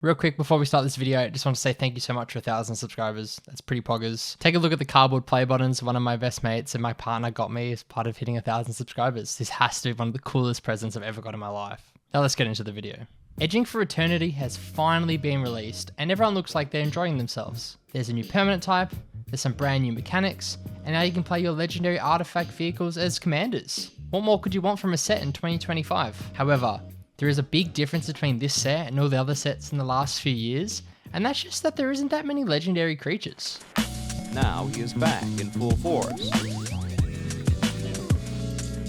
Real quick before we start this video, I just want to say thank you so much for 1,000 subscribers. That's pretty poggers. Take a look at the cardboard play buttons one of my best mates and my partner got me as part of hitting 1,000 subscribers. This has to be one of the coolest presents I've ever got in my life. Now let's get into the video. Edging for Eternity has finally been released and everyone looks like they're enjoying themselves. There's a new permanent type, there's some brand new mechanics, and now you can play your legendary artifact vehicles as commanders. What more could you want from a set in 2025? However, there is a big difference between this set and all the other sets in the last few years, and that's just that there isn't that many legendary creatures. Now he is back in full force.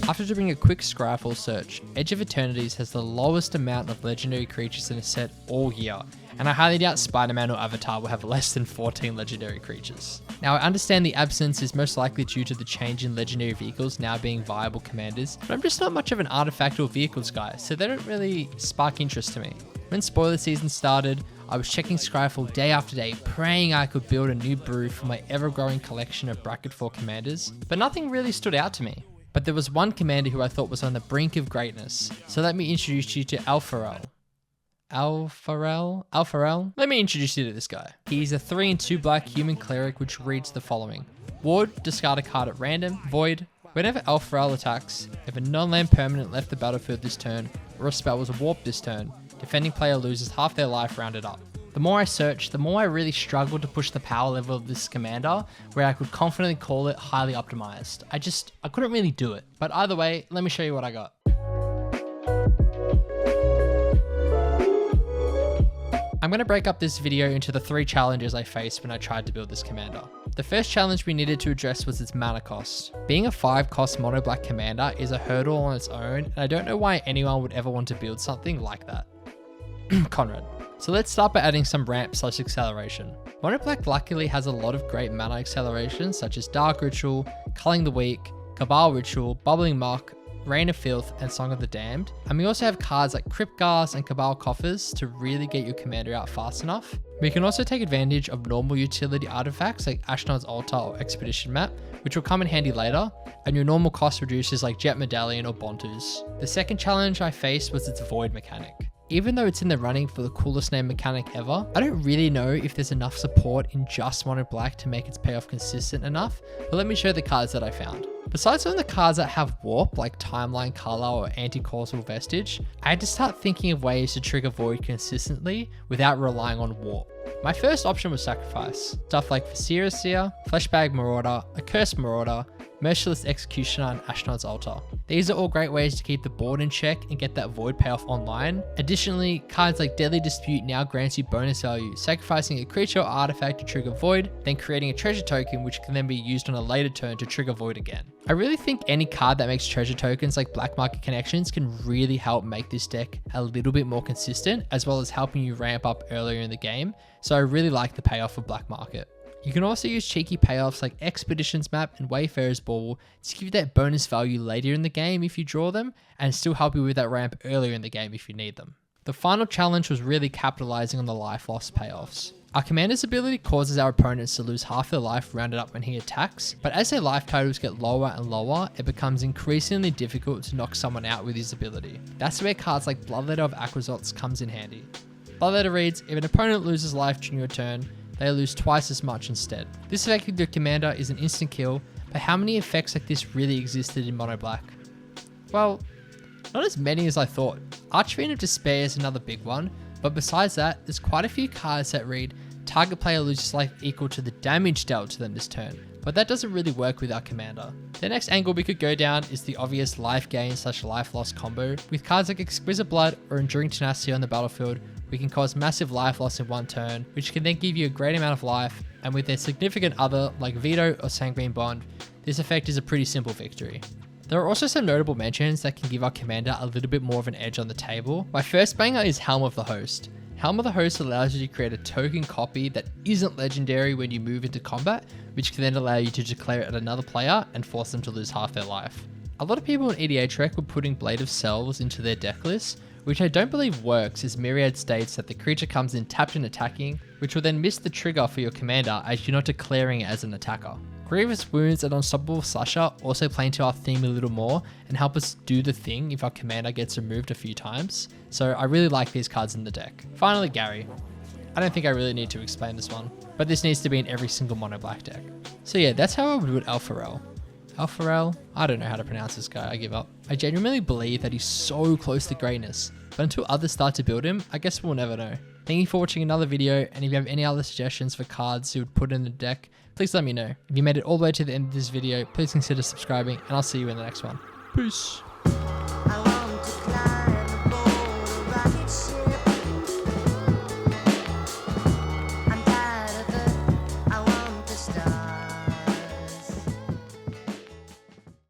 After doing a quick Scryfall search, Edge of Eternities has the lowest amount of legendary creatures in a set all year, and I highly doubt Spider-Man or Avatar will have less than 14 legendary creatures. Now I understand the absence is most likely due to the change in legendary vehicles now being viable commanders, but I'm just not much of an artifact or vehicles guy, so they don't really spark interest to me. When spoiler season started, I was checking Scryfall day after day, praying I could build a new brew for my ever-growing collection of Bracket 4 commanders, but nothing really stood out to me. But there was one commander who I thought was on the brink of greatness, so let me introduce you to Alpharel. Alpharel? Let me introduce you to this guy. He's a 3/2 black human cleric which reads the following. Ward, discard a card at random. Void, whenever Alpharel attacks, if a non-land permanent left the battlefield this turn, or a spell was warped this turn, defending player loses half their life rounded up. The more I searched, the more I really struggled to push the power level of this commander, where I could confidently call it highly optimized. I couldn't really do it. But either way, let me show you what I got. I'm going to break up this video into the 3 challenges I faced when I tried to build this commander. The first challenge we needed to address was its mana cost. Being a 5 cost mono black commander is a hurdle on its own, and I don't know why anyone would ever want to build something like that. Conrad. So let's start by adding some ramp/acceleration. Mono black luckily has a lot of great mana acceleration such as Dark Ritual, Culling the Weak, Cabal Ritual, Bubbling Muck, Rain of Filth, and Song of the Damned. And we also have cards like Crypt Ghast and Cabal Coffers to really get your commander out fast enough. We can also take advantage of normal utility artifacts like Ashnod's Altar or Expedition Map, which will come in handy later, and your normal cost reducers like Jet Medallion or Bontus. The second challenge I faced was its Void mechanic. Even though it's in the running for the coolest name mechanic ever, I don't really know if there's enough support in just mono black to make its payoff consistent enough, but let me show the cards that I found. Besides on the cards that have warp like Timeline Carlisle or Anti-Causal Vestige, I had to start thinking of ways to trigger Void consistently without relying on warp. My first option was Sacrifice, stuff like Viscera Seer, Fleshbag Marauder, Accursed Marauder, Merciless Executioner, and Ashnod's Altar. These are all great ways to keep the board in check and get that Void payoff online. Additionally, cards like Deadly Dispute now grants you bonus value, sacrificing a creature or artifact to trigger Void, then creating a treasure token which can then be used on a later turn to trigger Void again. I really think any card that makes treasure tokens like Black Market Connections can really help make this deck a little bit more consistent, as well as helping you ramp up earlier in the game, so I really like the payoff of Black Market. You can also use cheeky payoffs like Expeditions Map and Wayfarer's Ball to give you that bonus value later in the game if you draw them, and still help you with that ramp earlier in the game if you need them. The final challenge was really capitalizing on the life loss payoffs. Our commander's ability causes our opponents to lose half their life rounded up when he attacks, but as their life totals get lower and lower, it becomes increasingly difficult to knock someone out with his ability. That's where cards like Bloodletter of Aquazots comes in handy. Bloodletter reads, if an opponent loses life during your turn, they lose twice as much instead. This effect with your commander is an instant kill, but how many effects like this really existed in mono black? Well, not as many as I thought. Archfiend of Despair is another big one, but besides that, there's quite a few cards that read, target player loses life equal to the damage dealt to them this turn, but that doesn't really work with our commander. The next angle we could go down is the obvious life gain/life loss combo. With cards like Exquisite Blood or Enduring Tenacity on the battlefield, we can cause massive life loss in one turn, which can then give you a great amount of life, and with their significant other like Veto or Sanguine Bond, this effect is a pretty simple victory. There are also some notable mentions that can give our commander a little bit more of an edge on the table. My first banger is Helm of the Host. Helm of the Host allows you to create a token copy that isn't legendary when you move into combat, which can then allow you to declare it at another player and force them to lose half their life. A lot of people in EDH Rec were putting Blade of Selves into their deck list, which I don't believe works, as Myriad states that the creature comes in tapped and attacking, which will then miss the trigger for your commander as you're not declaring it as an attacker. Grievous Wounds and Unstoppable Slasher also play into our theme a little more and help us do the thing if our commander gets removed a few times, so I really like these cards in the deck. Finally, Gary. I don't think I really need to explain this one, but this needs to be in every single mono black deck. So yeah, that's how I would build Alpharel. Alpharel? I don't know how to pronounce this guy, I give up. I genuinely believe that he's so close to greatness, but until others start to build him, I guess we'll never know. Thank you for watching another video, and if you have any other suggestions for cards you would put in the deck, please let me know. If you made it all the way to the end of this video, please consider subscribing, and I'll see you in the next one. Peace.